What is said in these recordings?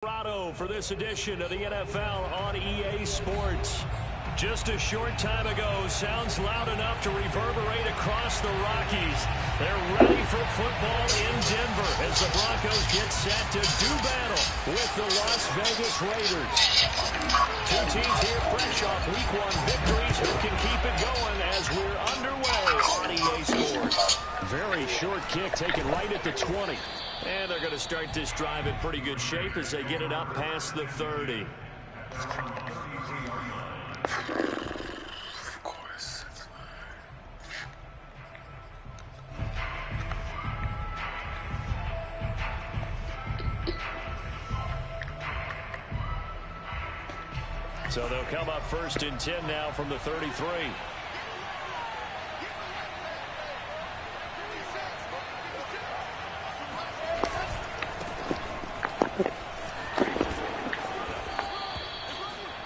For this edition of the NFL on EA Sports. Just a short time ago, sounds loud enough to reverberate across the Rockies. They're ready for football in Denver as the Broncos get set to do battle with the Las Vegas Raiders. Two teams here fresh off Week 1 victories. Who can keep it going as we're underway on EA Sports? Very short kick taken right at the 20. And they're going to start this drive in pretty good shape as they get it up past the 30. Of course. So they'll come up first and 10 now from the 33.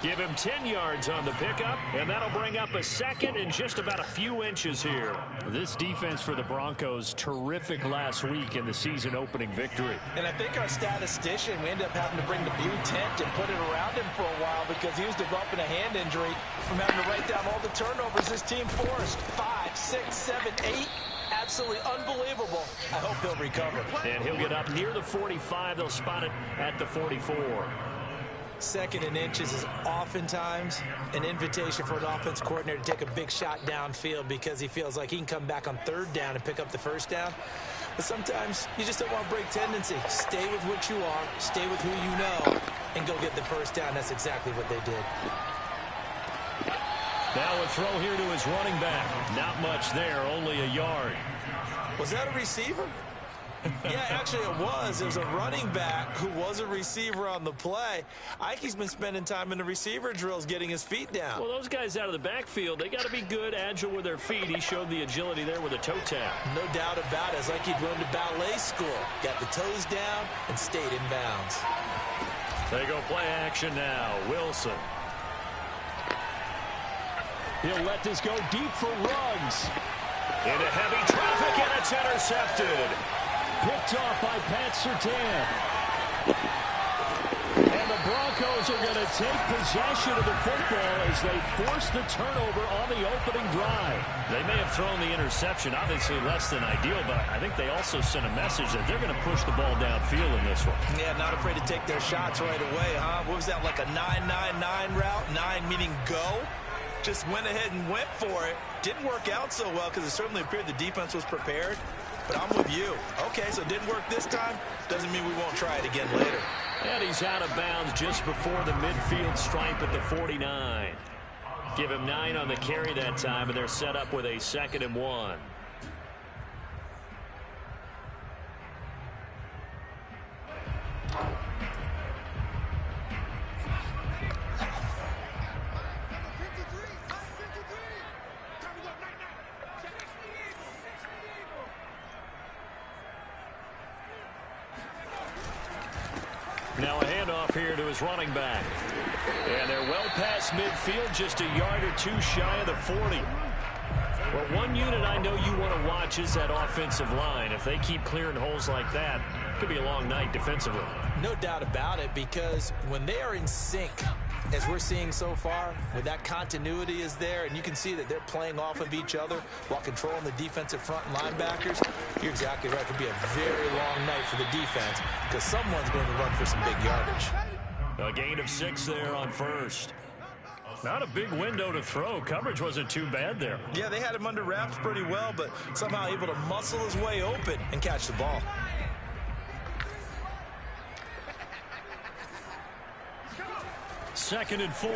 Give him 10 yards on the pickup, and that'll bring up a second and just about a few inches here. This defense for the Broncos, terrific last week in the season-opening victory. And I think our statistician, we ended up having to bring the blue tent and put it around him for a while because he was developing a hand injury from having to write down all the turnovers this team forced. 5, 6, 7, 8. Absolutely unbelievable. I hope he'll recover. And he'll get up near the 45. They'll spot it at the 44. Second and inches is oftentimes an invitation for an offense coordinator to take a big shot downfield because he feels like he can come back on third down and pick up the first down. But sometimes you just don't want to break tendency. Stay with what you are, stay with who you know, and go get the first down. That's exactly what they did. Now a throw here to his running back. Not much there, only a yard. Was that a receiver? Yeah, actually it was. It was a running back who was a receiver on the play. Ike's been spending time in the receiver drills getting his feet down. Well, those guys out of the backfield, they got to be good, agile with their feet. He showed the agility there with a toe tap. No doubt about it. It's like he'd run to ballet school. Got the toes down and stayed in bounds. They go play action now. Wilson. He'll let this go deep for Ruggs. Into heavy traffic, and it's intercepted. Picked off by Pat Surtain. And the Broncos are going to take possession of the football as they force the turnover on the opening drive. They may have thrown the interception, obviously less than ideal, but I think they also sent a message that they're going to push the ball downfield in this one. Yeah, not afraid to take their shots right away, huh? What was that, like a 9-9-9 route? 9 meaning go? Just went ahead and went for it. Didn't work out so well because it certainly appeared the defense was prepared. But I'm with you. Okay, so it didn't work this time. Doesn't mean we won't try it again later. And he's out of bounds just before the midfield stripe at the 49. Give him 9 on the carry that time, and they're set up with a 2nd and 1. Now a handoff here to his running back. And they're well past midfield, just a yard or two shy of the 40. Well, one unit I know you want to watch is that offensive line. If they keep clearing holes like that, it could be a long night defensively. No doubt about it, because when they are in sync, as we're seeing so far, when that continuity is there, and you can see that they're playing off of each other while controlling the defensive front and linebackers, you're exactly right. It could be a very long night for the defense because someone's going to run for some big yardage. A gain of 6 there on first. Not a big window to throw. Coverage wasn't too bad there. Yeah, they had him under wraps pretty well, but somehow able to muscle his way open and catch the ball. Second and 4.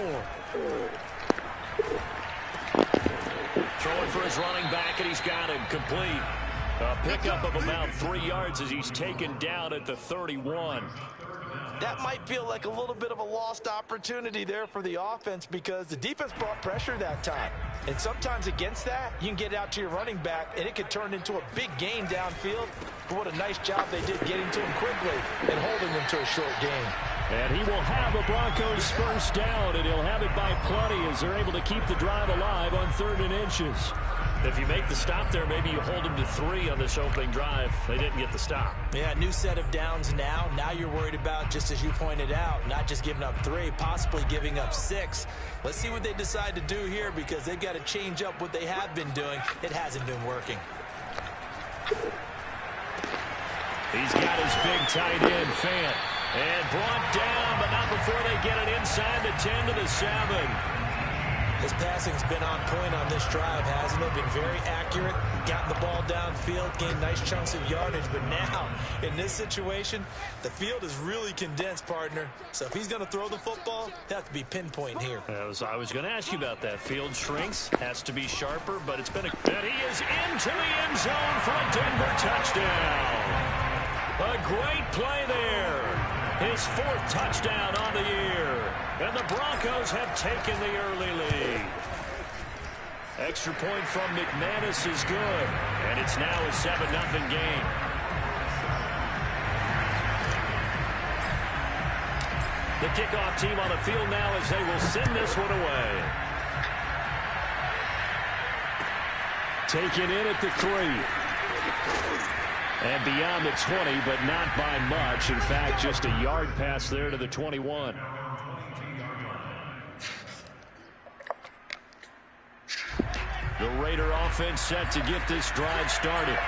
Throwing for his running back, and he's got him complete. A pickup of about 3 yards as he's taken down at the 31. That might feel like a little bit of a lost opportunity there for the offense because the defense brought pressure that time. And sometimes against that, you can get out to your running back, and it could turn into a big gain downfield. But what a nice job they did getting to him quickly and holding him to a short gain. And he will have a Broncos first down, and he'll have it by plenty as they're able to keep the drive alive on 3rd and inches. If you make the stop there, maybe you hold them to 3 on this opening drive. They didn't get the stop. Yeah, new set of downs now. Now you're worried about, just as you pointed out, not just giving up 3, possibly giving up 6. Let's see what they decide to do here, because they've got to change up what they have been doing. It hasn't been working. He's got his big tight end, Fant. And brought down, but not before they get it inside the 10 to the 7. His passing's been on point on this drive, hasn't it? Been very accurate, gotten the ball downfield, gained nice chunks of yardage. But now, in this situation, the field is really condensed, partner. So if he's going to throw the football, he'll have to be pinpoint here. I was going to ask you about that. Field shrinks, has to be sharper, but it's been a... And he is into the end zone for a Denver touchdown. A great play there. His 4th touchdown on the year. And the Broncos have taken the early lead. Extra point from McManus is good. And it's now a 7-0 game. The kickoff team on the field now as they will send this one away. Taken in at the 3. And beyond the 20, but not by much. In fact, just a yard pass there to the 21. The Raider offense set to get this drive started.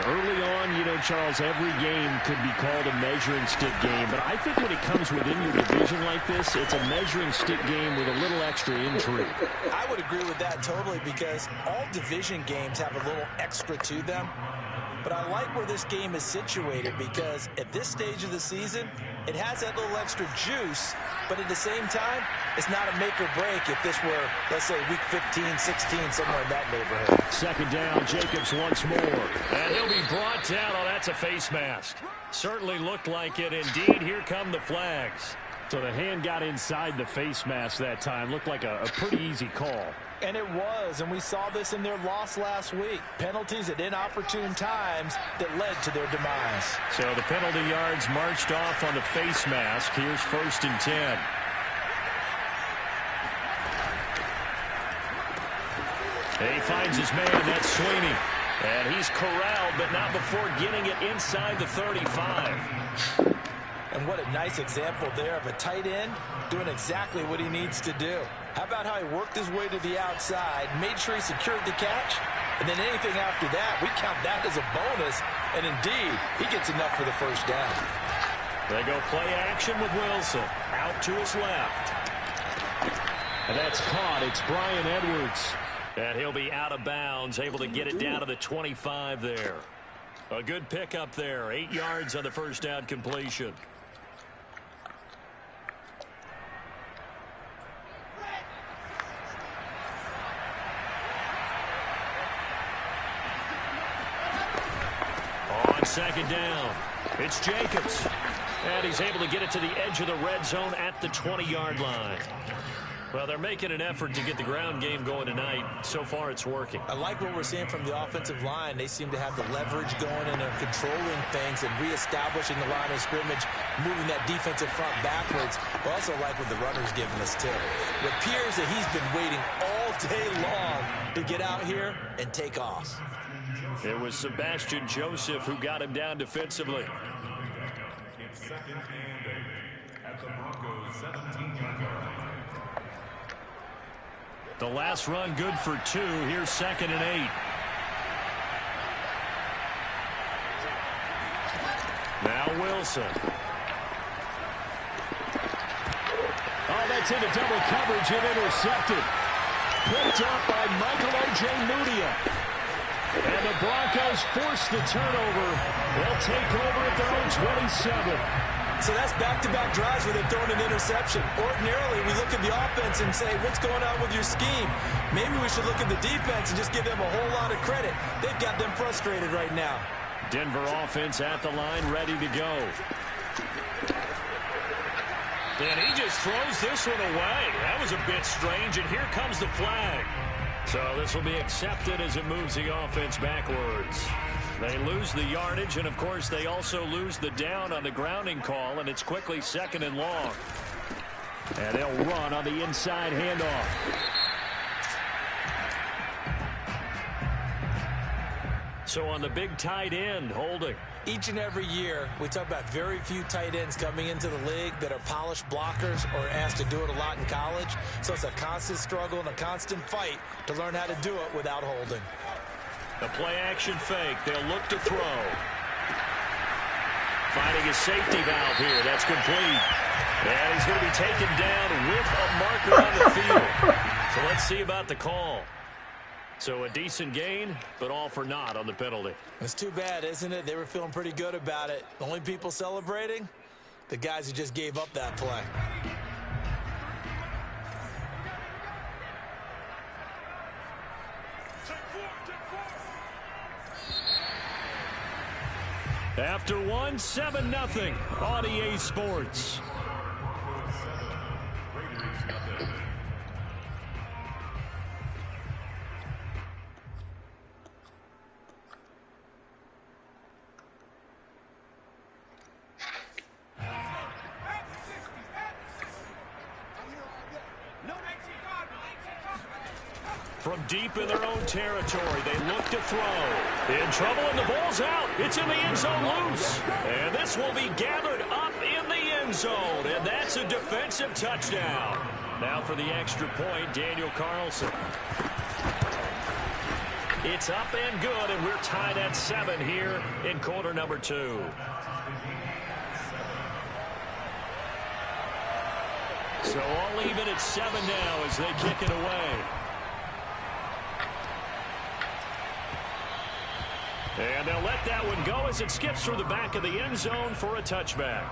Early on, you know, Charles, every game could be called a measuring stick game. But I think when it comes within your division like this, it's a measuring stick game with a little extra intrigue. I would agree with that totally, because all division games have a little extra to them. But I like where this game is situated, because at this stage of the season, it has that little extra juice, but at the same time, it's not a make or break if this were, let's say, week 15, 16, somewhere in that neighborhood. 2nd down, Jacobs once more. And he'll be brought down. Oh, that's a face mask. Certainly looked like it. Indeed, here come the flags. So the hand got inside the face mask that time. Looked like a pretty easy call. And it was, and we saw this in their loss last week. Penalties at inopportune times that led to their demise. So the penalty yards marched off on the face mask. Here's 1st and 10. He finds his man, that's Sweeney. And he's corralled, but not before getting it inside the 35. And what a nice example there of a tight end doing exactly what he needs to do. How about how he worked his way to the outside, made sure he secured the catch, and then anything after that, we count that as a bonus. And indeed, he gets enough for the 1st down. They go play action with Wilson. Out to his left. And that's caught. It's Brian Edwards. And he'll be out of bounds, able to get it down to the 25 there. A good pickup there. 8 yards on the 1st down completion. On 2nd down, it's Jacobs. And he's able to get it to the edge of the red zone at the 20-yard line. Well, they're making an effort to get the ground game going tonight. So far, it's working. I like what we're seeing from the offensive line. They seem to have the leverage going, and they're controlling things and reestablishing the line of scrimmage, moving that defensive front backwards. I also like what the runner's giving us, too. It appears that he's been waiting all day long to get out here and take off. It was Sebastian Joseph who got him down defensively. It's 2nd and 8 at the Broncos' 17-yard line. The last run good for 2. Here's 2nd and 8. Now Wilson. Oh, that's into double coverage and intercepted. Picked up by Michael Ojemudia. And the Broncos force the turnover. They'll take over at their own 27. So that's back-to-back drives where they're throwing an interception. Ordinarily, we look at the offense and say, what's going on with your scheme? Maybe we should look at the defense and just give them a whole lot of credit. They've got them frustrated right now. Denver offense at the line, ready to go. And he just throws this one away. That was a bit strange, and here comes the flag. So this will be accepted as it moves the offense backwards. They lose the yardage, and of course they also lose the down on the grounding call, and it's quickly 2nd and long. And they'll run on the inside handoff. So on the big tight end, holding. Each and every year, we talk about very few tight ends coming into the league that are polished blockers or asked to do it a lot in college. So it's a constant struggle and a constant fight to learn how to do it without holding. The play-action fake. They'll look to throw. Finding a safety valve here. That's complete. And he's going to be taken down with a marker on the field. So let's see about the call. So a decent gain, but all for naught on the penalty. It's too bad, isn't it? They were feeling pretty good about it. The only people celebrating? The guys who just gave up that play. After one, 7-0 on EA Sports. From deep in their own territory, they look to throw. In trouble, and the ball's out. It's in the end zone loose. And this will be gathered up in the end zone. And that's a defensive touchdown. Now for the extra point, Daniel Carlson. It's up and good, and we're tied at 7 here in quarter number 2. So all even at 7 now as they kick it away. And they'll let that one go as it skips through the back of the end zone for a touchback.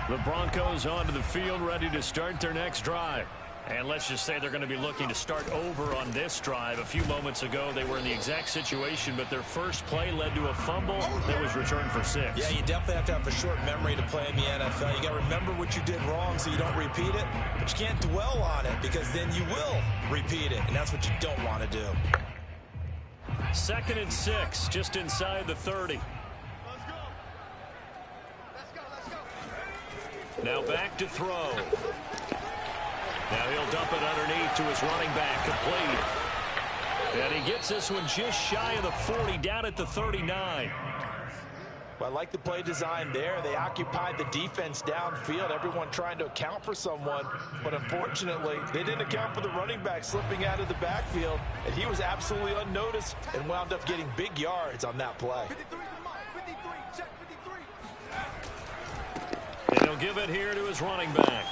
The Broncos onto the field, ready to start their next drive. And let's just say they're going to be looking to start over on this drive. A few moments ago, they were in the exact situation, but their first play led to a fumble that was returned for 6. Yeah, you definitely have to have a short memory to play in the NFL. You got to remember what you did wrong so you don't repeat it, but you can't dwell on it because then you will repeat it, and that's what you don't want to do. 2nd and 6, just inside the 30. Now back to throw. Now he'll dump it underneath to his running back, complete. And he gets this one just shy of the 40, down at the 39. Well, I like the play design there. They occupied the defense downfield, everyone trying to account for someone. But unfortunately, they didn't account for the running back slipping out of the backfield. And he was absolutely unnoticed and wound up getting big yards on that play. And he'll give it here to his running back.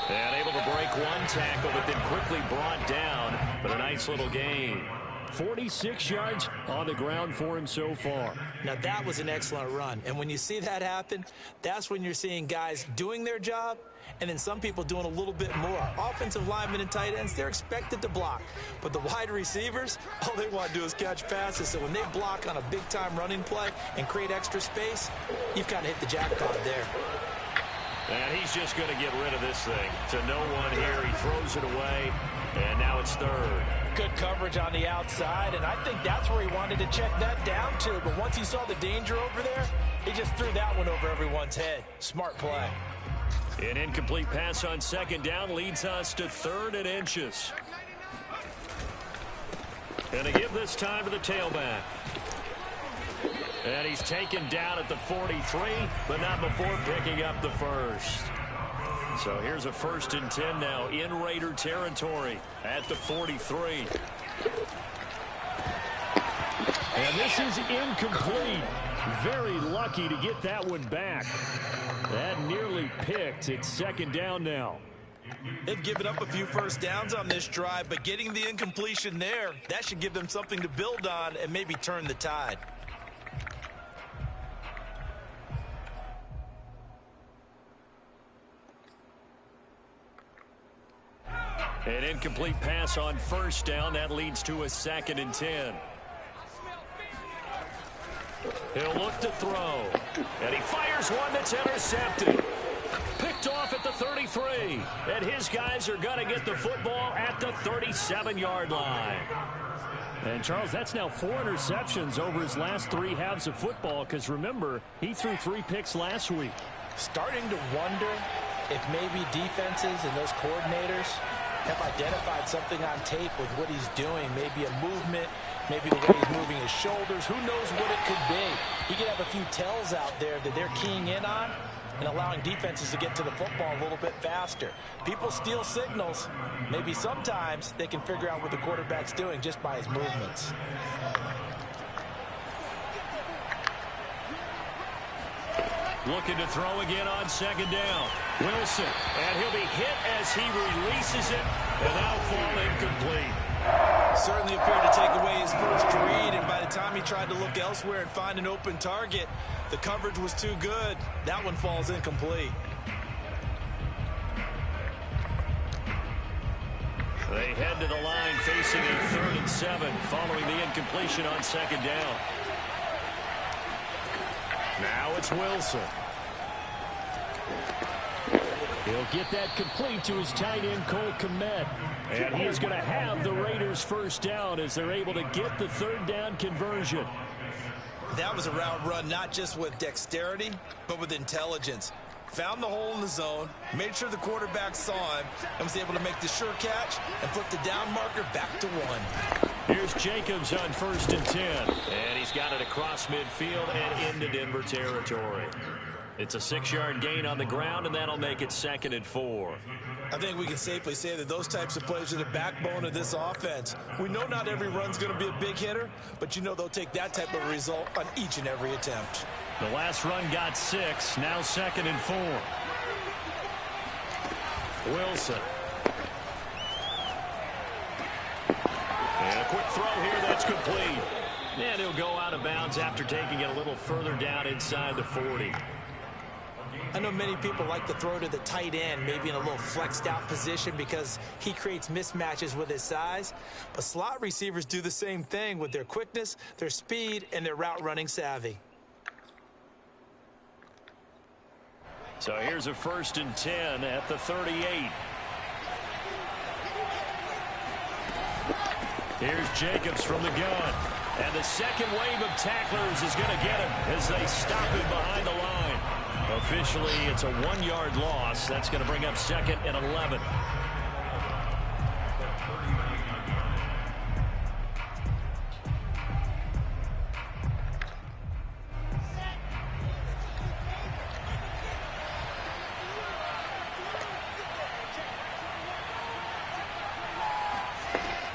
And able to break one tackle, but then quickly brought down. But a nice little gain. 46 yards on the ground for him so far. Now, that was an excellent run. And when you see that happen, that's when you're seeing guys doing their job and then some people doing a little bit more. Offensive linemen and tight ends, they're expected to block. But the wide receivers, all they want to do is catch passes. So when they block on a big-time running play and create extra space, you've kind of hit the jackpot there. And he's just going to get rid of this thing to no one here. He throws it away, and now it's 3rd. Good coverage on the outside, and I think that's where he wanted to check that down to. But once he saw the danger over there, he just threw that one over everyone's head. Smart play. An incomplete pass on 2nd down leads us to 3rd and inches. And to give this time to the tailback. And he's taken down at the 43, but not before picking up the first. So here's a 1st and 10 now in Raider territory at the 43. And this is incomplete. Very lucky to get that one back. That nearly picked. It's 2nd down now. They've given up a few first downs on this drive, but getting the incompletion there, that should give them something to build on and maybe turn the tide. An incomplete pass on 1st down. That leads to a 2nd and 10. He'll look to throw. And he fires one that's intercepted. Picked off at the 33. And his guys are going to get the football at the 37-yard line. And, Charles, that's now 4 interceptions over his last 3 halves of football because, remember, he threw 3 picks last week. Starting to wonder if maybe defenses and those coordinators have identified something on tape with what he's doing. Maybe a movement, maybe the way he's moving his shoulders. Who knows what it could be? He could have a few tells out there that they're keying in on and allowing defenses to get to the football a little bit faster. People steal signals. Maybe sometimes they can figure out what the quarterback's doing just by his movements. Looking to throw again on second down. Wilson, and he'll be hit as he releases it, and now fall incomplete. Certainly appeared to take away his first read, and by the time he tried to look elsewhere and find an open target, the coverage was too good. That one falls incomplete. They head to the line facing a 3rd and 7 following the incompletion on second down. Now it's Wilson. He'll get that complete to his tight end, Cole Kmet. And he is going to have the Raiders first down as they're able to get the 3rd down conversion. That was a route run not just with dexterity, but with intelligence. Found the hole in the zone, made sure the quarterback saw him, and was able to make the sure catch and put the down marker back to 1. Here's Jacobs on 1st and 10. And he's got it across midfield and into Denver territory. It's a 6-yard gain on the ground, and that'll make it 2nd and 4. I think we can safely say that those types of plays are the backbone of this offense. We know not every run's going to be a big hitter, but you know they'll take that type of result on each and every attempt. The last run got 6, now 2nd and 4. Wilson. And a quick throw here, that's complete. And he'll go out of bounds after taking it a little further down inside the 40. I know many people like to throw to the tight end, maybe in a little flexed out position because he creates mismatches with his size. But slot receivers do the same thing with their quickness, their speed, and their route running savvy. So here's a 1st and 10 at the 38. Here's Jacobs from the gun. And the second wave of tacklers is going to get him as they stop him behind the line. Officially, it's a 1-yard loss. That's going to bring up 2nd and 11.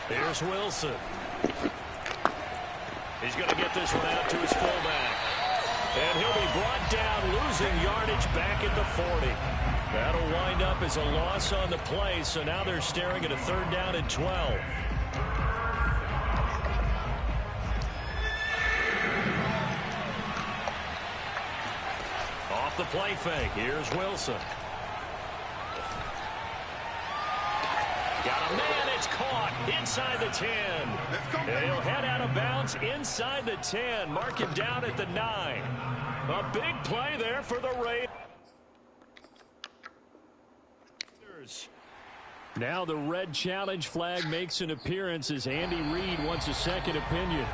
Here's Wilson. He's going to get this one out to his fullback. And he'll be brought down, losing yardage back at the 40. That'll wind up as a loss on the play, so now they're staring at a 3rd down and 12. Off the play fake, here's Wilson. Got a man, it's caught inside the 10. And he'll head out of bounds inside the 10, mark him down at the 9. A big play there for the Raiders. Now the red challenge flag makes an appearance as Andy Reid wants a second opinion.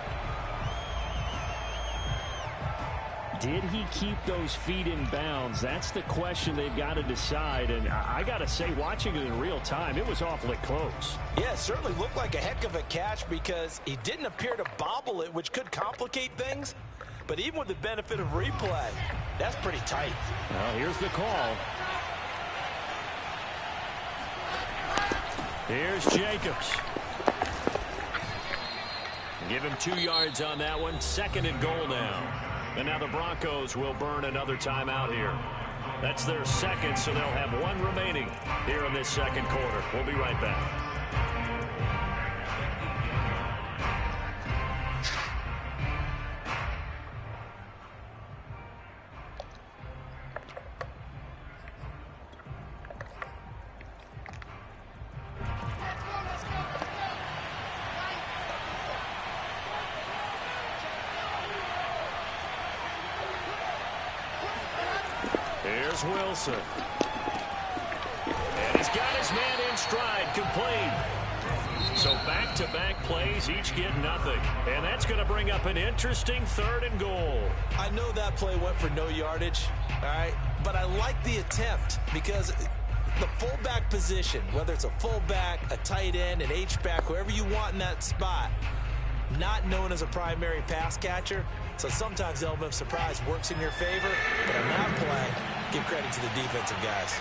Did he keep those feet in bounds? That's the question they've got to decide. And I got to say, watching it in real time, it was awfully close. Yeah, it certainly looked like a heck of a catch because he didn't appear to bobble it, which could complicate things. But even with the benefit of replay, that's pretty tight. Well, here's the call. Here's Jacobs. Give him 2 yards on that one. 2nd and goal now. And now the Broncos will burn another timeout here. That's their 2nd, so they'll have 1 remaining here in this 2nd quarter. We'll be right back. Here's Wilson. And he's got his man in stride, complete. So back-to-back plays, each get nothing. And that's going to bring up an interesting 3rd and goal. I know that play went for no yardage, all right? But I like the attempt because the fullback position, whether it's a fullback, a tight end, an H-back, whoever you want in that spot, not known as a primary pass catcher. So sometimes the element of surprise works in your favor. But on that play, give credit to the defensive guys.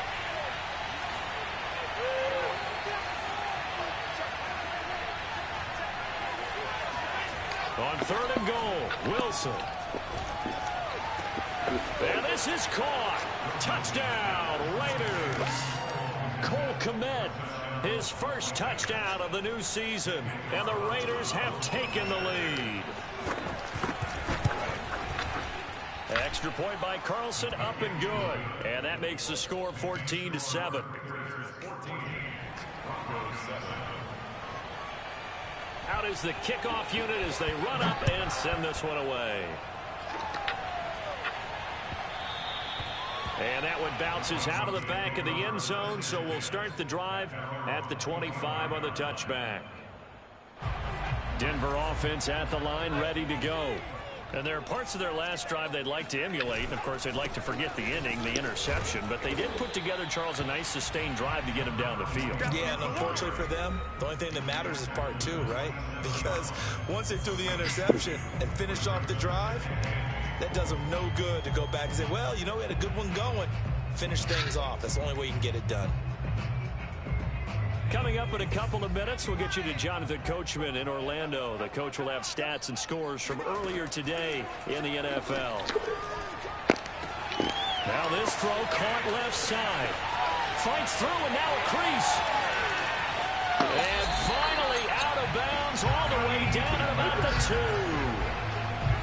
On 3rd and goal, Wilson. And this is caught. Touchdown, Raiders. Cole Kmet, his first touchdown of the new season. And the Raiders have taken the lead. Extra point by Carlson, up and good. And that makes the score 14-7. Out is the kickoff unit as they run up and send this one away. And that one bounces out of the back of the end zone, so we'll start the drive at the 25 on the touchback. Denver offense at the line, ready to go. And there are parts of their last drive they'd like to emulate. Of course, they'd like to forget the inning, the interception. But they did put together, Charles, a nice sustained drive to get him down the field. Yeah, and unfortunately for them, the only thing that matters is part 2, right? Because once they threw the interception and finished off the drive, that does them no good to go back and say, well, you know, we had a good one going. Finish things off. That's the only way you can get it done. Coming up in a couple of minutes, we'll get you to Jonathan Coachman in Orlando. The coach will have stats and scores from earlier today in the NFL. Now this throw caught left side. Fights through and now a crease. And finally out of bounds all the way down at about the 2.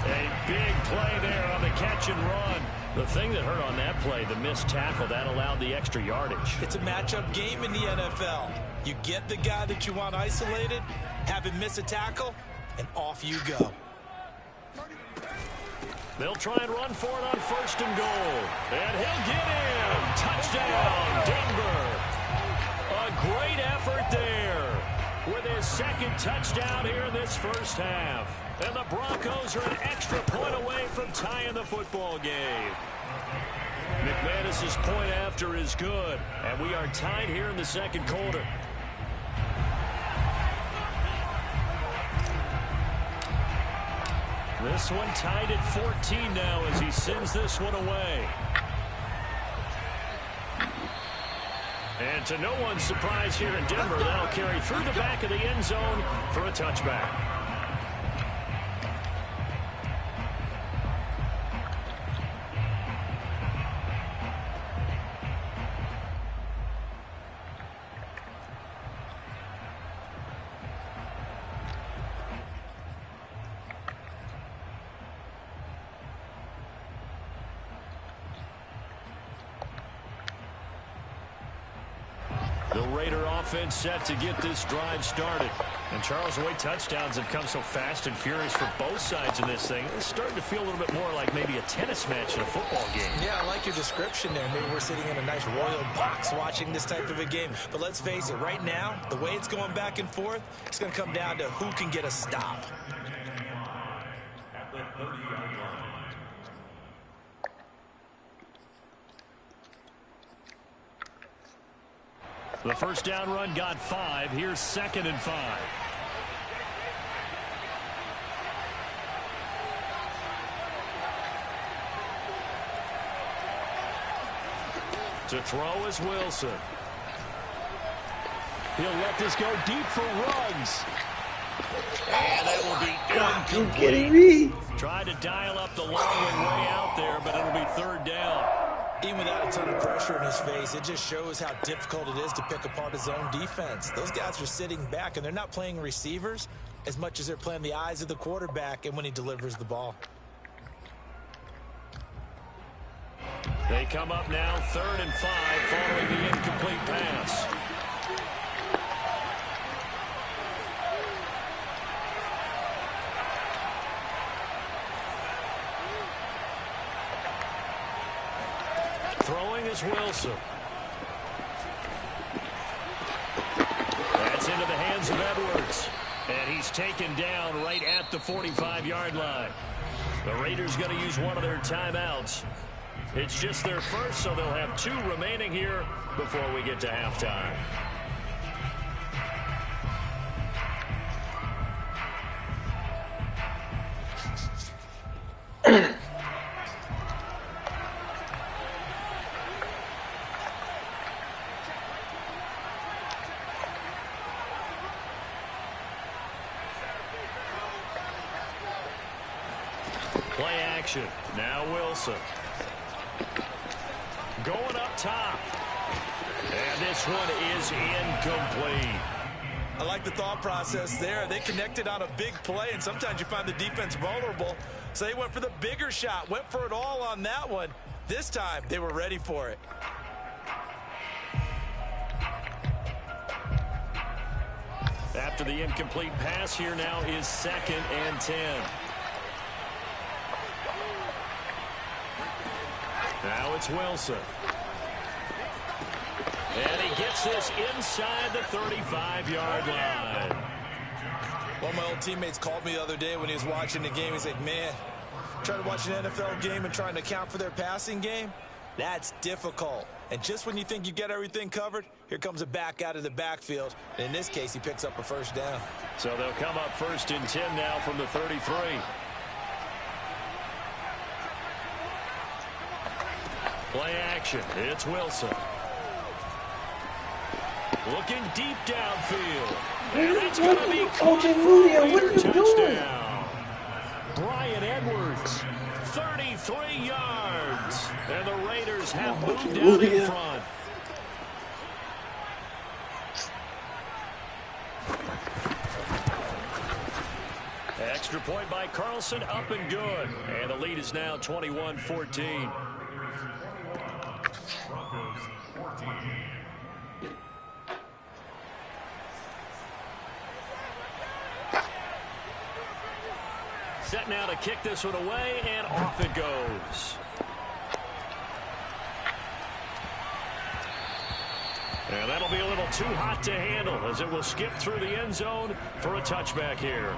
A big play there on the catch and run. The thing that hurt on that play, the missed tackle, that allowed the extra yardage. It's a matchup game in the NFL. You get the guy that you want isolated, have him miss a tackle, and off you go. They'll try and run for it on 1st and goal. And he'll get in. Touchdown, Denver. A great effort there with his 2nd touchdown here in this first half. And the Broncos are an extra point away from tying the football game. McManus's point after is good. And we are tied here in the 2nd quarter. This one tied at 14 now as he sends this one away. And to no one's surprise here in Denver, that'll carry through the back of the end zone for a touchback. The Raider offense set to get this drive started. And Charles, the way touchdowns have come so fast and furious for both sides in this thing, it's starting to feel a little bit more like maybe a tennis match in a football game. Yeah, I like your description there. Maybe we're sitting in a nice royal box watching this type of a game. But let's face it, right now, the way it's going back and forth, it's going to come down to who can get a stop. At the 30-yard line. The first down run got 5. Here's 2nd and 5. To throw is Wilson. He'll let this go deep for Ruggs. And that will be incomplete. You kidding me? Tried to dial up the long way out there, but it'll be 3rd down. Even without a ton of pressure in his face, it just shows how difficult it is to pick apart his own defense. Those guys are sitting back, and they're not playing receivers as much as they're playing the eyes of the quarterback and when he delivers the ball. They come up now 3rd and 5 following the incomplete pass. Throwing is Wilson. That's into the hands of Edwards. And he's taken down right at the 45-yard line. The Raiders going to use one of their timeouts. It's just their first, so they'll have 2 remaining here before we get to halftime. Play action. Now Wilson. Going up top. And this one is incomplete. I like the thought process there. They connected on a big play, and sometimes you find the defense vulnerable. So they went for the bigger shot, went for it all on that one. This time, they were ready for it. After the incomplete pass, here now is 2nd and 10. Now it's Wilson. And he gets this inside the 35-yard line. One of my old teammates called me the other day when he was watching the game. He's like, man, trying to watch an NFL game and trying to account for their passing game, that's difficult. And just when you think you get everything covered, here comes a back out of the backfield. And in this case, he picks up a first down. So they'll come up 1st and 10 now from the 33. Play action. It's Wilson. Looking deep downfield. And it's going to be caught for a Raider touchdown. Brian Edwards, 33 yards. And the Raiders have moved out in front. Extra point by Carlson, up and good. And the lead is now 21-14. Broncos 14. Set now to kick this one away, and off it goes. And that'll be a little too hot to handle as it will skip through the end zone for a touchback here.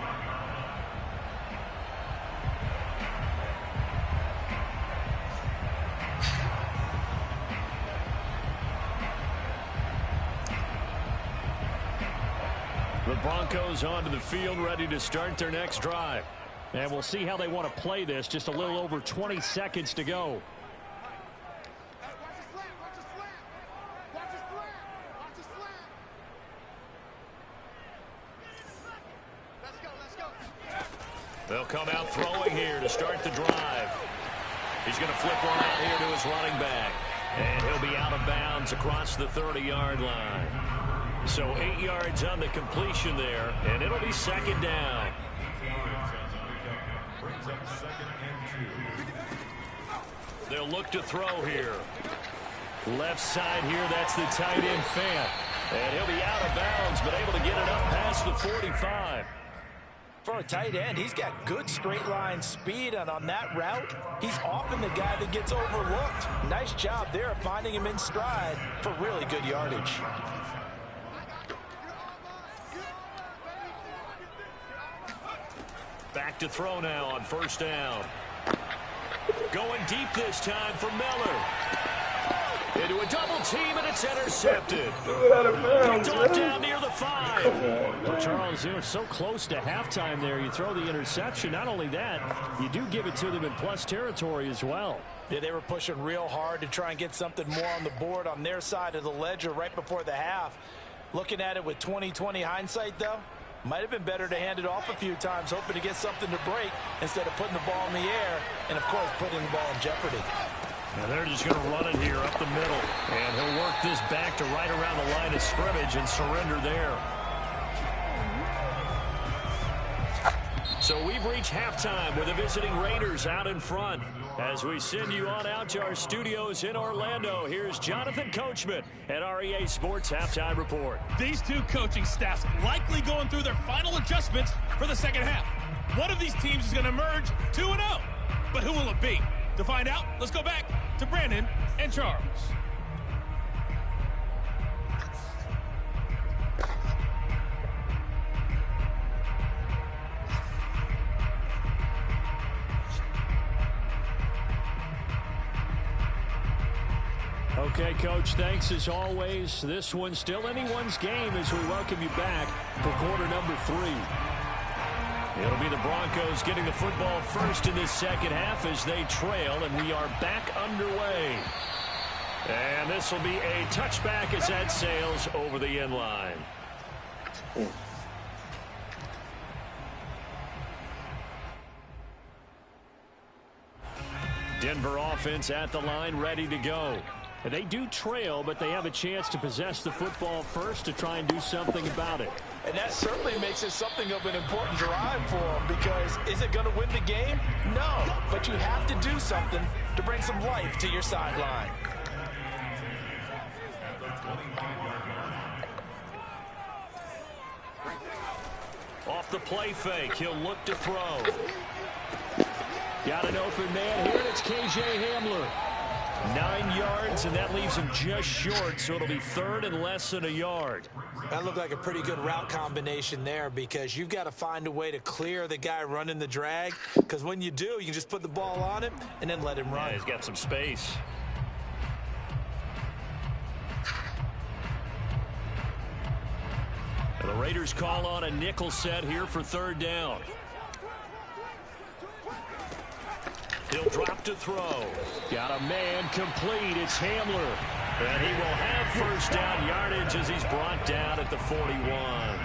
The Broncos onto the field, ready to start their next drive. And we'll see how they want to play this. Just a little over 20 seconds to go. They'll come out throwing here to start the drive. He's going to flip one out here to his running back. And he'll be out of bounds across the 30-yard line. So 8 yards on the completion there, and it'll be 2nd down. Brings up 2nd and 2. They'll look to throw here. Left side here, that's the tight end Fant. And he'll be out of bounds, but able to get it up past the 45. For a tight end, he's got good straight line speed, and on that route, he's often the guy that gets overlooked. Nice job there of finding him in stride for really good yardage. Back to throw now on 1st down. Going deep this time for Miller. Into a double team, and it's intercepted. Picked off down near the 5. Well, Charles, they were so close to halftime there. You throw the interception. Not only that, you do give it to them in plus territory as well. Yeah, they were pushing real hard to try and get something more on the board on their side of the ledger right before the half. Looking at it with 20/20 hindsight, though, might have been better to hand it off a few times, hoping to get something to break instead of putting the ball in the air and, of course, putting the ball in jeopardy. Now they're just going to run it here up the middle. And he'll work this back to right around the line of scrimmage and surrender there. So we've reached halftime with the visiting Raiders out in front. As we send you on out to our studios in Orlando, here's Jonathan Coachman at our EA Sports Halftime Report. These two coaching staffs likely going through their final adjustments for the second half. One of these teams is going to emerge 2-0. But who will it be? To find out, let's go back to Brandon and Charles. Okay, Coach, thanks as always. This one's still anyone's game as we welcome you back for quarter number 3. It'll be the Broncos getting the football first in this second half as they trail, and we are back underway. And this will be a touchback as that sails over the end line. Denver offense at the line, ready to go. And they do trail, but they have a chance to possess the football first to try and do something about it. And that certainly makes it something of an important drive for them, because is it going to win the game? No, but you have to do something to bring some life to your sideline. Off the play fake, he'll look to throw. Got an open man here, and it's KJ Hamler. 9 yards, and that leaves him just short, so it'll be third and less than a yard. That looked like a pretty good route combination there, because you've got to find a way to clear the guy running the drag, because when you do, you can just put the ball on him and then let him run. Yeah, he's got some space. And the Raiders call on a nickel set here for third down. He'll drop to throw. Got a man complete. It's Hamler. And he will have first down yardage as he's brought down at the 41.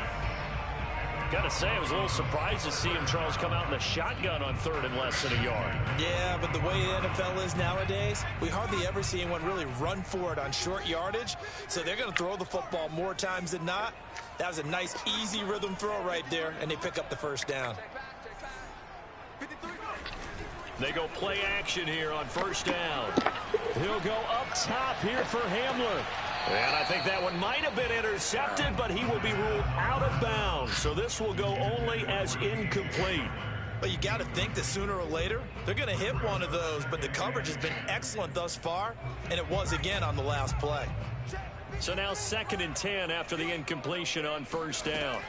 Got to say, I was a little surprised to see him, Charles, come out in the shotgun on third and less than a yard. Yeah, but the way the NFL is nowadays, we hardly ever see anyone really run for it on short yardage. So they're going to throw the football more times than not. That was a nice, easy rhythm throw right there, and they pick up the first down. They go play action here on first down. He'll go up top here for Hamler. And I think that one might have been intercepted, but he will be ruled out of bounds. So this will go only as incomplete. But you got to think that sooner or later, they're going to hit one of those. But the coverage has been excellent thus far, and it was again on the last play. So now 2nd and 10 after the incompletion on first down.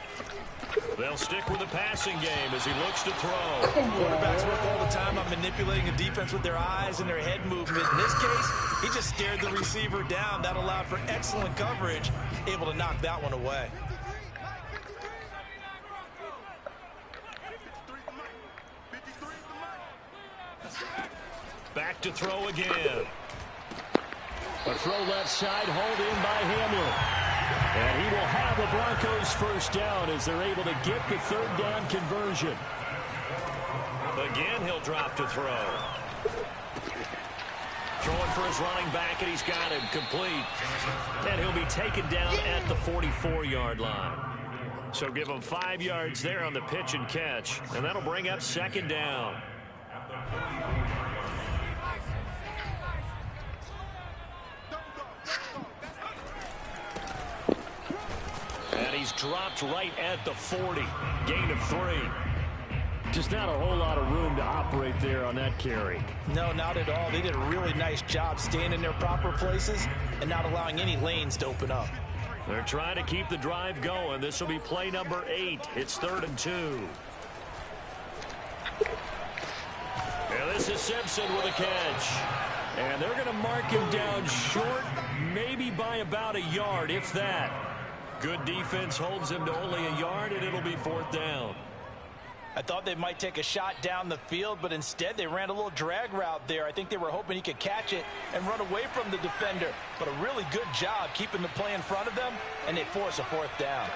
They'll stick with the passing game as he looks to throw. Quarterbacks work all the time on manipulating a defense with their eyes and their head movement. In this case, he just stared the receiver down. That allowed for excellent coverage, able to knock that one away. Back to throw again. A throw left side, hauled in by Hamler. And he will have the Broncos first down as they're able to get the third down conversion. Again, he'll drop to throw. Throwing for his running back, and he's got him complete. And he'll be taken down at the 44-yard line. So give him 5 yards there on the pitch and catch, and that'll bring up 2nd down. And he's dropped right at the 40. Gain of 3. Just not a whole lot of room to operate there on that carry. No, not at all. They did a really nice job staying in their proper places and not allowing any lanes to open up. They're trying to keep the drive going. This will be play number 8. It's 3rd and 2. And this is Simpson with a catch. And they're going to mark him down short, maybe by about a yard, if that. Good defense holds him to only a yard, and it'll be 4th down. I thought they might take a shot down the field, but instead they ran a little drag route there. I think they were hoping he could catch it and run away from the defender. But a really good job keeping the play in front of them, and they force a 4th down.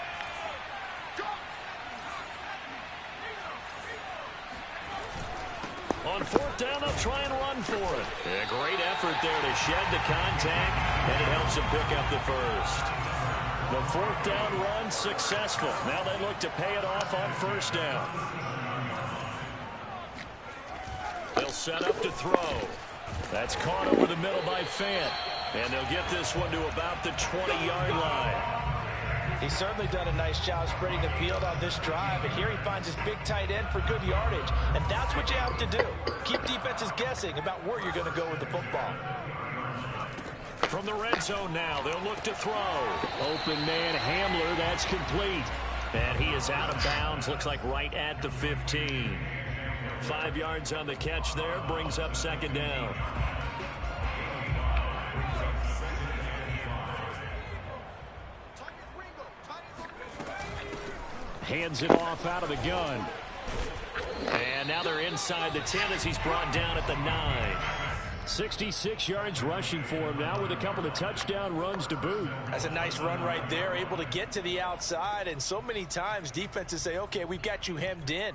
On 4th down, they'll try and run for it. A great effort there to shed the contact, and it helps him pick up the first. The 4th down run successful. Now they look to pay it off on first down. They'll set up to throw. That's caught over the middle by Fant. And they'll get this one to about the 20-yard line. He's certainly done a nice job spreading the field on this drive, and here he finds his big tight end for good yardage. And that's what you have to do. Keep defenses guessing about where you're going to go with the football. From the red zone now, they'll look to throw. Open man Hamler, that's complete. And he is out of bounds, looks like right at the 15. 5 yards on the catch there, brings up 2nd down. Hands it off out of the gun. And now they're inside the 10 as he's brought down at the 9. 66 yards rushing for him now with a couple of touchdown runs to boot. That's a nice run right there, able to get to the outside. And so many times defenses say, okay, we've got you hemmed in.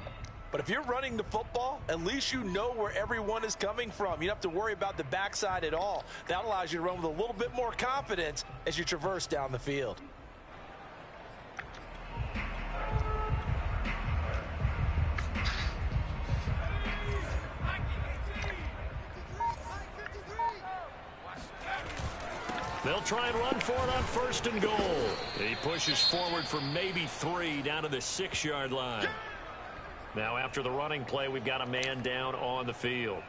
But if you're running the football, at least you know where everyone is coming from. You don't have to worry about the backside at all. That allows you to run with a little bit more confidence as you traverse down the field. They'll try and run for it on 1st and goal. He pushes forward for maybe 3 down to the 6-yard line. Now after the running play, we've got a man down on the field.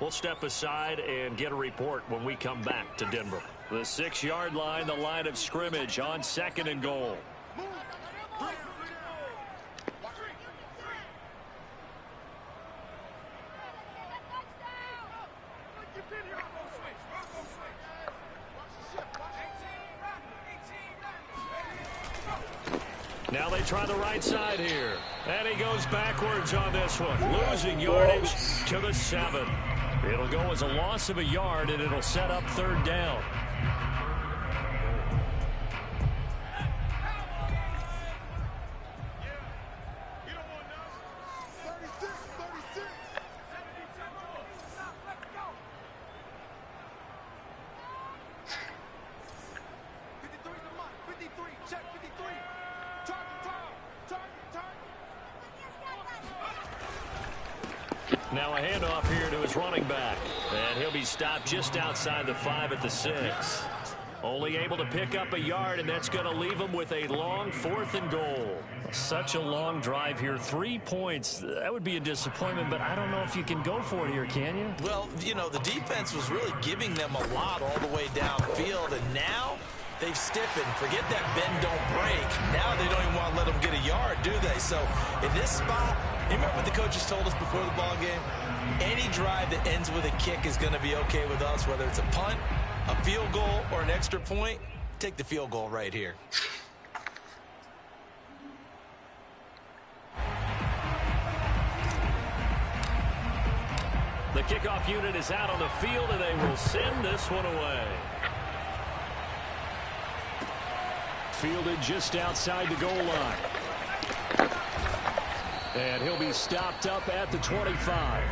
We'll step aside and get a report when we come back to Denver. The 6-yard line, the line of scrimmage on 2nd and goal. Now they try the right side here. And he goes backwards on this one, losing yardage to the 7. It'll go as a loss of a yard, and it'll set up 3rd down. Now a handoff here to his running back. And he'll be stopped just outside the 5 at the 6. Only able to pick up a yard, and that's going to leave him with a long 4th and goal. Such a long drive here. 3 points. That would be a disappointment, but I don't know if you can go for it here, can you? Well, you know, the defense was really giving them a lot all the way downfield, and now they've stiffened. Forget that bend, don't break. Now they don't even want to let them get a yard, do they? So in this spot, you remember what the coaches told us before the ball game? Any drive that ends with a kick is going to be okay with us, whether it's a punt, a field goal, or an extra point. Take the field goal right here. The kickoff unit is out on the field, and they will send this one away. Fielded just outside the goal line. And he'll be stopped up at the 25.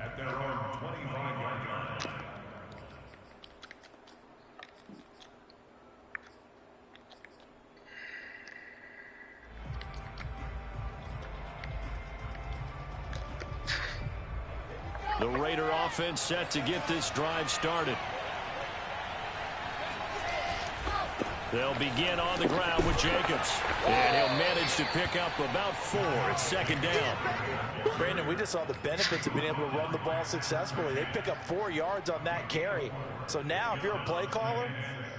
At their own 25-yard line. The Raider offense set to get this drive started. They'll begin on the ground with Jacobs. And he'll manage to pick up about 4 at 2nd down. Brandon, we just saw the benefits of being able to run the ball successfully. They pick up 4 yards on that carry. So now if you're a play caller,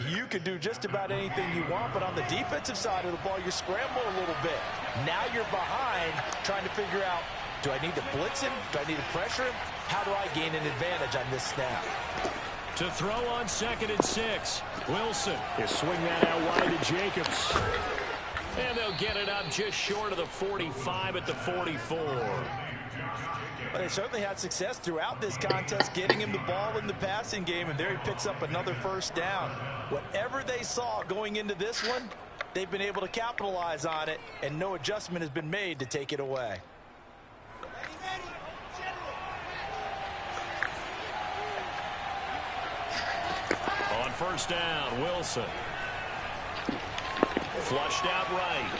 you can do just about anything you want. But on the defensive side of the ball, you're scrambling a little bit. Now you're behind trying to figure out, do I need to blitz him? Do I need to pressure him? How do I gain an advantage on this snap? To throw on 2nd and 6. Wilson. He'll swing that out wide to Jacobs. And they'll get it up just short of the 45 at the 44. Well, they certainly had success throughout this contest getting him the ball in the passing game, and there he picks up another 1st down. Whatever they saw going into this one, they've been able to capitalize on it, and no adjustment has been made to take it away. On 1st down, Wilson. Flushed out right.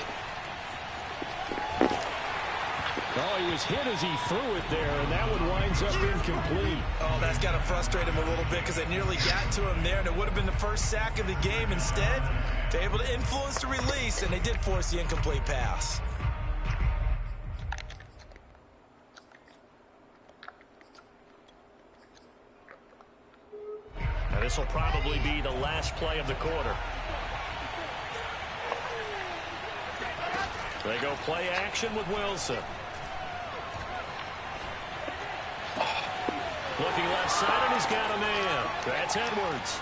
Oh, he was hit as he threw it there, and that one winds up incomplete. Oh, that's got to frustrate him a little bit because they nearly got to him there, and it would have been the first sack of the game. Instead, they're able to influence the release, and they did force the incomplete pass. And this will probably be the last play of the quarter. They go play action with Wilson. Looking left side, and he's got a man. That's Edwards.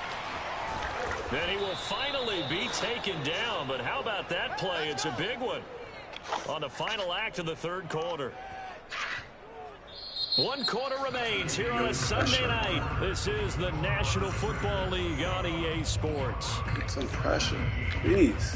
And he will finally be taken down. But how about that play? It's a big one on the final act of the third quarter. 1 quarter remains here on a Sunday night. This is the National Football League on EA Sports. Some pressure, please.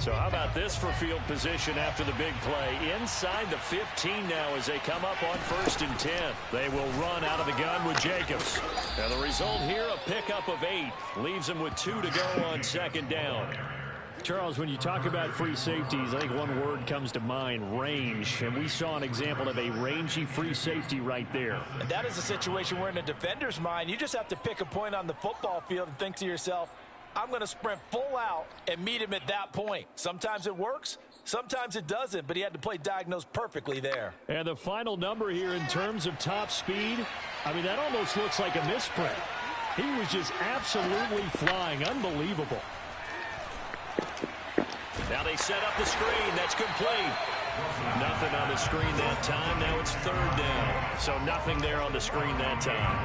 So how about this for field position after the big play? Inside the 15 now as they come up on 1st and 10. They will run out of the gun with Jacobs. And the result here, a pickup of 8. Leaves them with 2 to go on 2nd down. Charles, when you talk about free safeties, I think one word comes to mind, range. And we saw an example of a rangy free safety right there. And that is a situation where in a defender's mind, you just have to pick a point on the football field and think to yourself, I'm going to sprint full out and meet him at that point. Sometimes it works, sometimes it doesn't, but he had to play diagnosed perfectly there. And the final number here in terms of top speed, I mean, that almost looks like a misprint. He was just absolutely flying. Unbelievable. Now they set up the screen. That's complete. Nothing on the screen that time. Now it's 3rd down. So nothing there on the screen that time.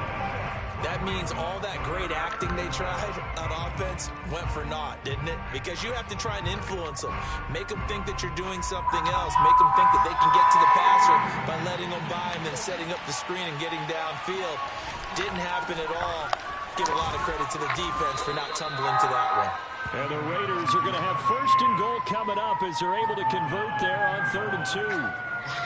That means all that great acting they tried on offense went for naught, didn't it? Because you have to try and influence them. Make them think that you're doing something else. Make them think that they can get to the passer by letting them by and then setting up the screen and getting downfield. Didn't happen at all. Give a lot of credit to the defense for not tumbling to that one. And the Raiders are going to have 1st and goal coming up as they're able to convert there on 3rd and 2.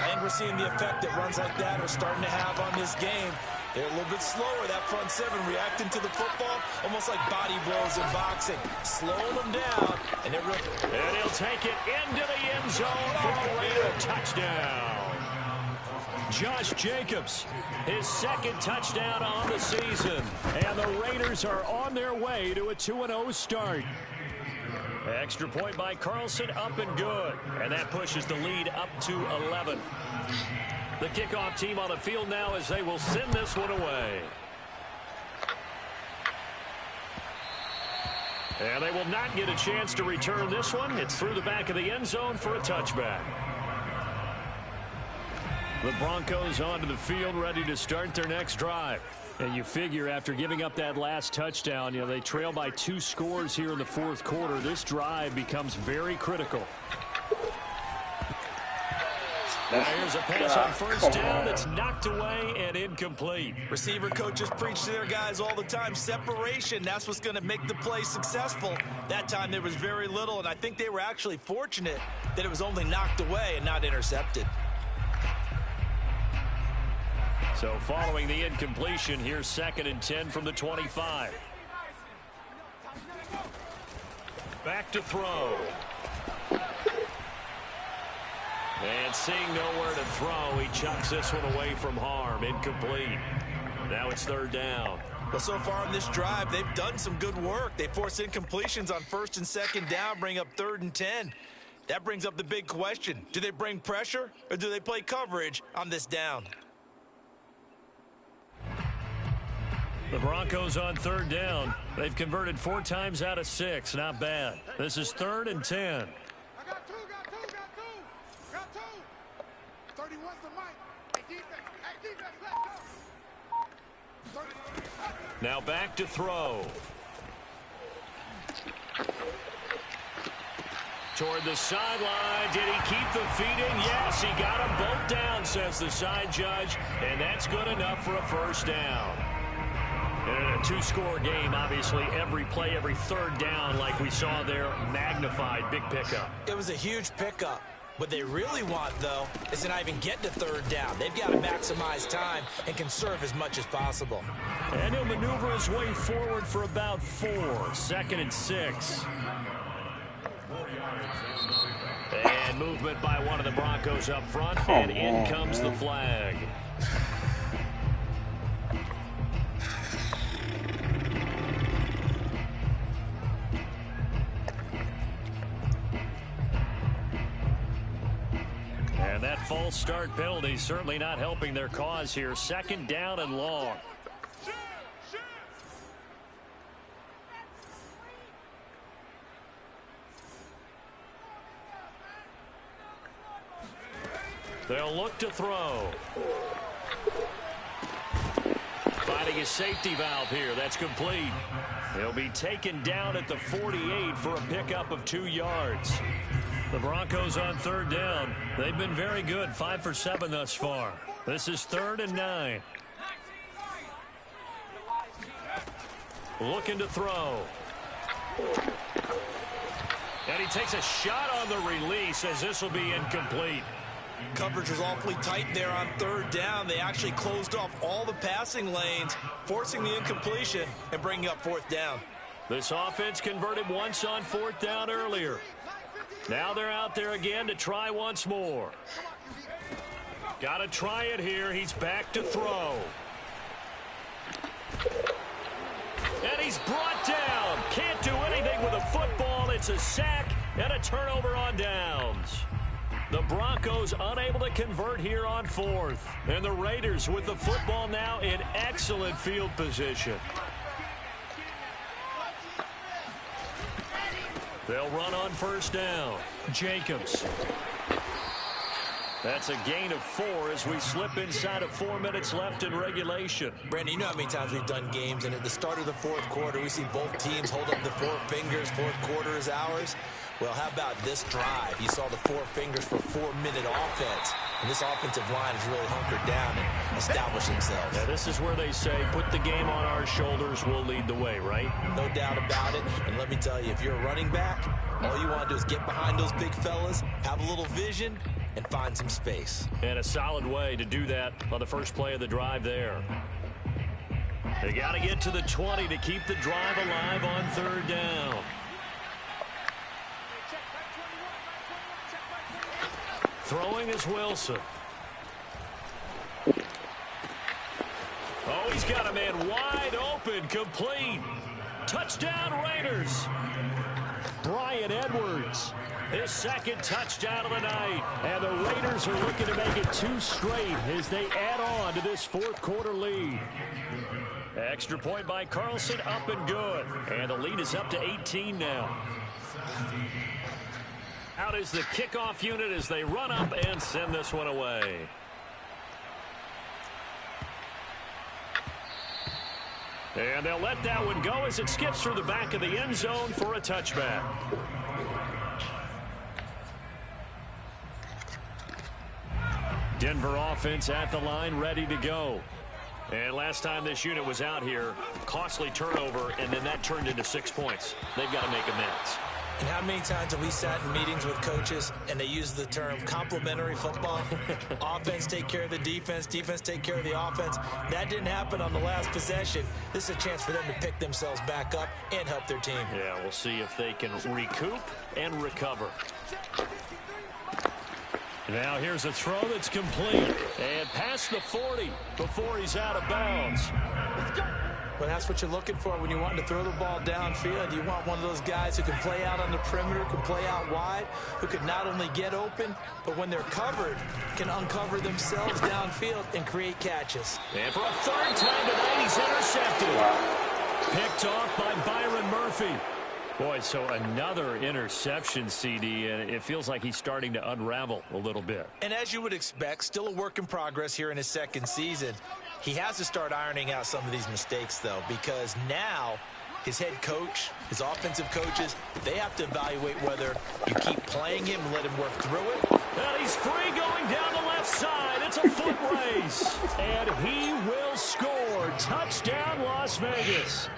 And we're seeing the effect that runs like that are starting to have on this game. They're a little bit slower, that front 7, reacting to the football, almost like body blows in boxing. Slowing them down, and they're really... And he'll take it into the end zone for a Raider touchdown. Josh Jacobs, his 2nd touchdown on the season. And the Raiders are on their way to a 2-0 start. Extra point by Carlson, up and good. And that pushes the lead up to 11. The kickoff team on the field now as they will send this one away. And they will not get a chance to return this one. It's through the back of the end zone for a touchback. The Broncos onto the field, ready to start their next drive. And you figure after giving up that last touchdown, they trail by 2 scores here in the 4th quarter. This drive becomes very critical. Here's a pass on 1st down that's knocked away and incomplete. Receiver coaches preach to their guys all the time. Separation, that's what's going to make the play successful. That time there was very little, and I think they were actually fortunate that it was only knocked away and not intercepted. So following the incompletion, here's 2nd and 10 from the 25. Back to throw. And seeing nowhere to throw, he chucks this one away from harm. Incomplete. Now it's 3rd down. Well, so far on this drive, they've done some good work. They forced incompletions on 1st and 2nd down, bring up 3rd and 10. That brings up the big question. Do they bring pressure or do they play coverage on this down? The Broncos on 3rd down. They've converted 4 times out of 6. Not bad. This is 3rd and 10. Got two. 31's the mic. Hey, defense, let's go. Now back to throw. Toward the sideline. Did he keep the feet in? Yes, he got them both down, says the side judge. And that's good enough for a 1st down. And in a 2-score game, obviously, every play, every 3rd down, like we saw there, magnified, big pickup. It was a huge pickup. What they really want, though, is to not even get to 3rd down. They've got to maximize time and conserve as much as possible. And he'll maneuver his way forward for about 4. 2nd and 6. And movement by one of the Broncos up front, and in comes the flag. And that false start penalty certainly not helping their cause here. 2nd down and long. They'll look to throw. Finding providing a safety valve here. That's complete. He'll be taken down at the 48 for a pickup of 2 yards. The Broncos on third down. They've been very good, 5 for 7 thus far. This is 3rd and 9. Looking to throw. And he takes a shot on the release as this will be incomplete. Coverage was awfully tight there on third down. They actually closed off all the passing lanes, forcing the incompletion and bringing up 4th down. This offense converted once on 4th down earlier. Now they're out there again to try once more. Got to try it here. He's back to throw. And he's brought down. Can't do anything with a football. It's a sack and a turnover on downs. The Broncos unable to convert here on 4th. And the Raiders with the football now in excellent field position. They'll run on 1st down. Jacobs. That's a gain of 4 as we slip inside of 4 minutes left in regulation. Brandon, you know how many times we've done games, and at the start of the 4th quarter, we see both teams hold up the 4 fingers, 4th quarter is ours. Well, how about this drive? You saw the 4 fingers for 4-minute offense, and this offensive line has really hunkered down and established themselves. Yeah, this is where they say, put the game on our shoulders, we'll lead the way, right? No doubt about it, and let me tell you, if you're a running back, all you want to do is get behind those big fellas, have a little vision, and find some space. And a solid way to do that on the first play of the drive there. They got to get to the 20 to keep the drive alive on 3rd down. Throwing is Wilson. Oh, he's got a man wide open, complete. Touchdown, Raiders. Bryan Edwards, his 2nd touchdown of the night. And the Raiders are looking to make it 2 straight as they add on to this 4th quarter lead. Extra point by Carlson, up and good. And the lead is up to 18 now. Out is the kickoff unit as they run up and send this one away. And they'll let that one go as it skips through the back of the end zone for a touchback. Denver offense at the line, ready to go. And last time this unit was out here, costly turnover, and then that turned into 6 points. They've got to make amends. And how many times have we sat in meetings with coaches and they use the term complementary football? Offense take care of the defense, defense take care of the offense. That didn't happen on the last possession. This is a chance for them to pick themselves back up and help their team. Yeah, we'll see if they can recoup and recover. Now here's a throw that's complete. And past the 40 before he's out of bounds. Well, that's what you're looking for when you want to throw the ball downfield. You want one of those guys who can play out on the perimeter, can play out wide, who can not only get open, but when they're covered, can uncover themselves downfield and create catches. And for a 3rd time tonight, he's intercepted. Picked off by Byron Murphy. Boy, so another interception, CD, and it feels like he's starting to unravel a little bit. And as you would expect, still a work in progress here in his 2nd season. He has to start ironing out some of these mistakes, though, because now his head coach, his offensive coaches, they have to evaluate whether you keep playing him and let him work through it. And he's free going down the left side. It's a foot race. And he will score. Touchdown, Las Vegas.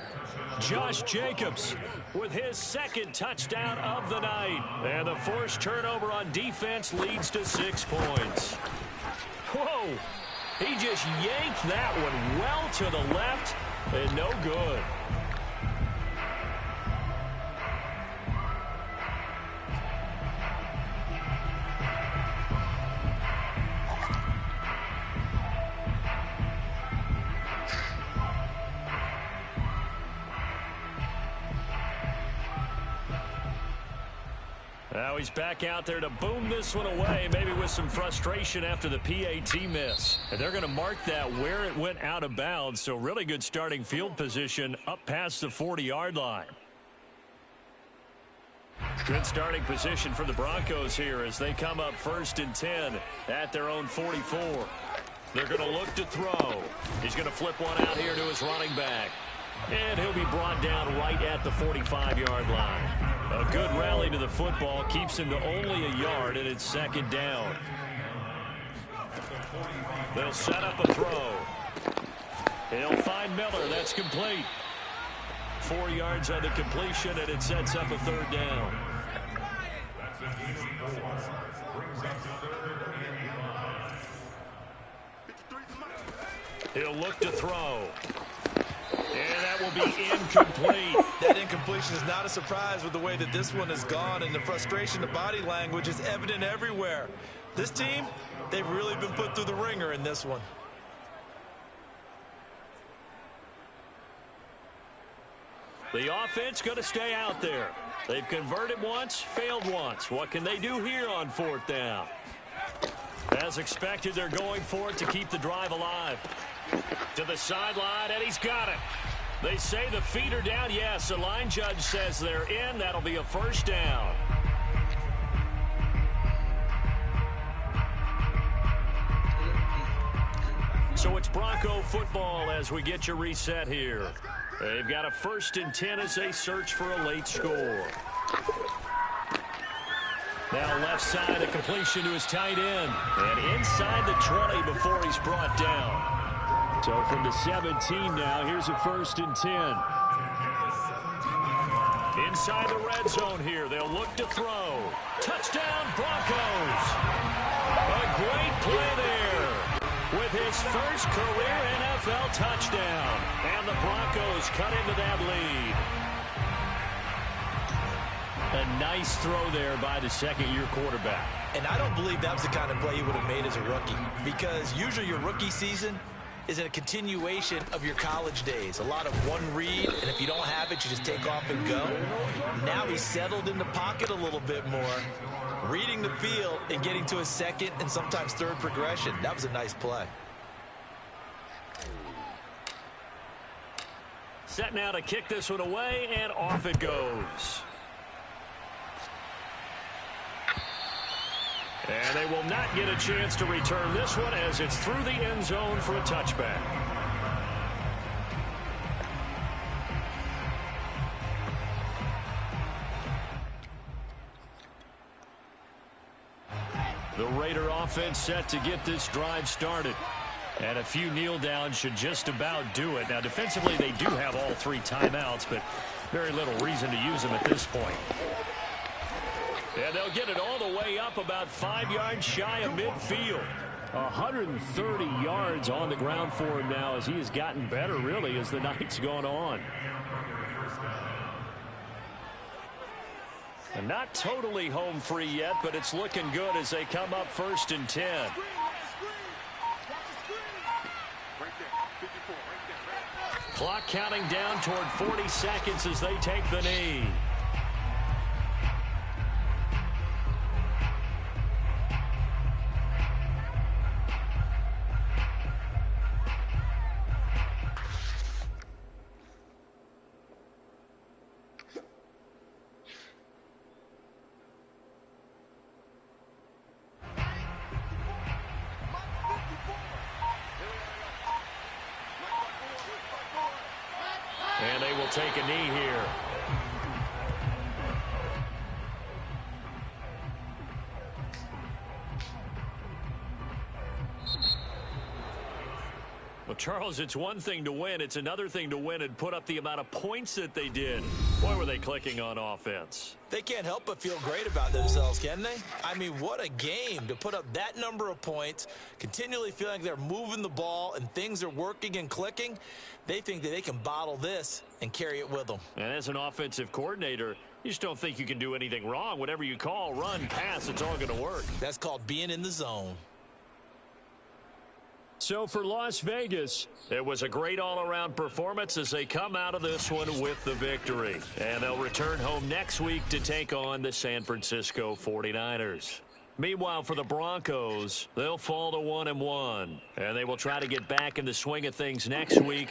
Josh Jacobs with his 2nd touchdown of the night. And the forced turnover on defense leads to 6 points. Whoa. He just yanked that one well to the left and no good. Now he's back out there to boom this one away, maybe with some frustration after the PAT miss. And they're going to mark that where it went out of bounds, so really good starting field position up past the 40-yard line. Good starting position for the Broncos here as they come up 1st and 10 at their own 44. They're going to look to throw. He's going to flip one out here to his running back. And he'll be brought down right at the 45-yard line. A good rally to the football keeps him to only a yard, and it's second down. They'll set up a throw. He'll find Miller. That's complete. 4 yards on the completion, and it sets up a third down. He'll look to throw. And that will be incomplete. That incompletion is not a surprise with the way that this one has gone, and the frustration, the body language is evident everywhere. This team, they've really been put through the ringer in this one. The offense going to stay out there. They've converted once, failed once. What can they do here on fourth down? As expected, they're going for it to keep the drive alive. To the sideline, and he's got it. They say the feet are down. Yes, the line judge says they're in. That'll be a first down. So it's Bronco football as we get you reset here. They've got a 1st and 10 as they search for a late score. Now left side, a completion to his tight end. And inside the 20 before he's brought down. So from the 17 now, here's a 1st and 10. Inside the red zone here, they'll look to throw. Touchdown, Broncos. A great play there with his first career NFL touchdown. And the Broncos cut into that lead. A nice throw there by the second-year quarterback. And I don't believe that was the kind of play he would have made as a rookie, because usually your rookie season is a continuation of your college days. A lot of one read, and if you don't have it, you just take off and go. Now he's settled in the pocket a little bit more, reading the field and getting to his second and sometimes third progression. That was a nice play. Set now to kick this one away, and off it goes. And they will not get a chance to return this one as it's through the end zone for a touchback. The Raider offense set to get this drive started. And a few kneel downs should just about do it. Now, defensively, they do have all 3 timeouts, but very little reason to use them at this point. And they'll get it all the way up about 5 yards shy of midfield. 130 yards on the ground for him now as he has gotten better, really, as the night's gone on. And not totally home free yet, but it's looking good as they come up 1st and 10. Clock counting down toward 40 seconds as they take the knee. And they will take a knee here. Well, Charles, it's one thing to win. It's another thing to win and put up the amount of points that they did. Boy, were they clicking on offense. They can't help but feel great about themselves, can they? I mean, what a game to put up that number of points, continually feeling like they're moving the ball and things are working and clicking. They think that they can bottle this and carry it with them. And as an offensive coordinator, you just don't think you can do anything wrong. Whatever you call, run, pass, it's all going to work. That's called being in the zone. So for Las Vegas, it was a great all-around performance as they come out of this one with the victory. And they'll return home next week to take on the San Francisco 49ers. Meanwhile, for the Broncos, they'll fall to 1-1. And they will try to get back in the swing of things next week.